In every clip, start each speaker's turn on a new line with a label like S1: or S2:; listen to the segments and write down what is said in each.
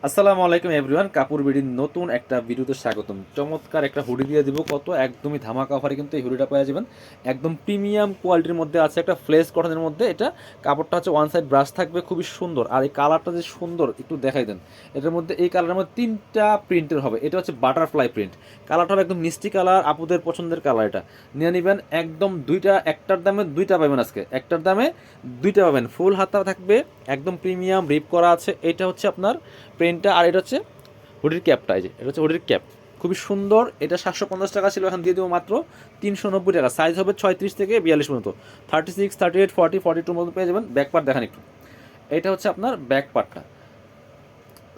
S1: আসসালামু আলাইকুম এভরিওয়ান, কাপুর বিডির নতুন একটা ভিডিওতে স্বাগতম। চমৎকার একটা হুডি দিয়ে দিব, কত একদমই ধামাকা অফারে কিন্তু এই হুডিটা পেয়ে যাবেন। একদম প্রিমিয়াম কোয়ালিটির মধ্যে আছে, একটা ফ্লেস কটনের মধ্যে। এটা কাপড়টা হচ্ছে ওয়ান সাইড ব্রাশ থাকবে, খুবই সুন্দর। আর এই কালারটা যে সুন্দর, একটু দেখাই দেন। এটার মধ্যে এই কালারের মধ্যে তিনটা প্রিন্টের হবে। এটা হচ্ছে বাটারফ্লাই প্রিন্ট কালারটা হবে, একদম মিষ্টি কালার, আপুদের পছন্দের কালার। এটা নিয়ে নেবেন একদম দুইটা, একটার দামে দুইটা পাবেন। আজকে একটার দামে দুইটা পাবেন, ফুল হাতা থাকবে, একদম প্রিমিয়াম রিপ করা আছে। এটা হচ্ছে আপনার প্রিন্টটা। আর এটা হচ্ছে হুডির ক্যাপটা, এই যে এটা হচ্ছে হুডির ক্যাপ, খুবই সুন্দর। এটা 750 টাকা ছিল, এখন দিয়ে দেবো মাত্র 390 টাকা। সাইজ হবে 36 থেকে 42 পর্যন্ত, 36, 38, 40, 42 মতো পেয়ে যাবেন। ব্যাক পার্ট দেখান একটু। এটা হচ্ছে আপনার ব্যাক পার্টটা।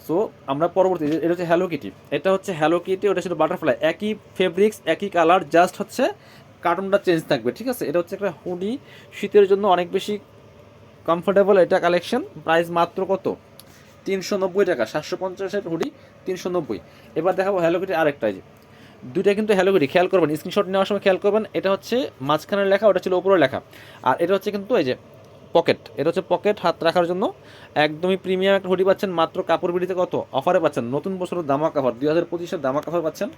S1: সো আমরা পরবর্তী, এটা হচ্ছে হ্যালো কিটি। এটা হচ্ছে হ্যালো কিটি, ওটা ছিল বাটারফ্লাই। একই ফেব্রিক্স, একই কালার, জাস্ট হচ্ছে কার্টুনটা চেঞ্জ থাকবে, ঠিক আছে। এটা হচ্ছে একটা হুডি, শীতের জন্য অনেক বেশি কমফোর্টেবল। এটা কালেকশন প্রাইস মাত্র কত? 390 টাকা। 750-এর হুডি 390। এবার দেখাবো হ্যালো কিটি আরেকটা, এই যে দুইটা কিন্তু হ্যালো কিটি। খেয়াল করবেন, স্ক্রিনশট নেওয়ার সময় খেয়াল করবেন। এটা হচ্ছে মাঝখানের লেখা, ওটা ছিল উপরের লেখা। আর এটা হচ্ছে কিন্তু এই যে পকেট, এটা হচ্ছে পকেট, হাত রাখার জন্য। একদমই প্রিমিয়াম একটা হুডি পাচ্ছেন মাত্র কাপড় বিড়িতে। কত অফারে পাচ্ছেন? নতুন বছরের দামাক অফার, 2025-এর দামাক অফার পাচ্ছেন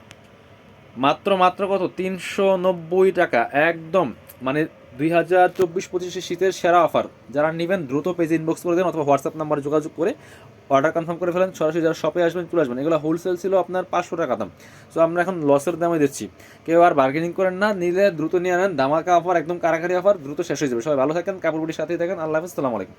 S1: মাত্র মাত্র কত? 390 টাকা। একদম মানে 2024-25 শীতের সেরা অফার। যারা নেবেন দ্রুত পেজে ইনবক্স করে দেন, অথবা হোয়াটসঅ্যাপ নাম্বারে যোগাযোগ করে অর্ডার কনফার্ম করে ফেলেন। সরাসরি যারা শপে আসবেন চলে আসবেন। এগুলো হোলসেল ছিল আপনার 500 টাকা দাম। সো আমরা এখন লসের দামে দিচ্ছি। কেউ আর বার্গেনিং করেন না, নিলে দ্রুত নিয়ে আনেন। দামাকা অফার, একদম কারাকারি অফার, দ্রুত শেষ হয়ে যাবে। সবাই ভালো থাকেন, কাপড় বুটির সাথেই থাকেন। আল্লাহ হাফিজ, সালাম আলাইকুম।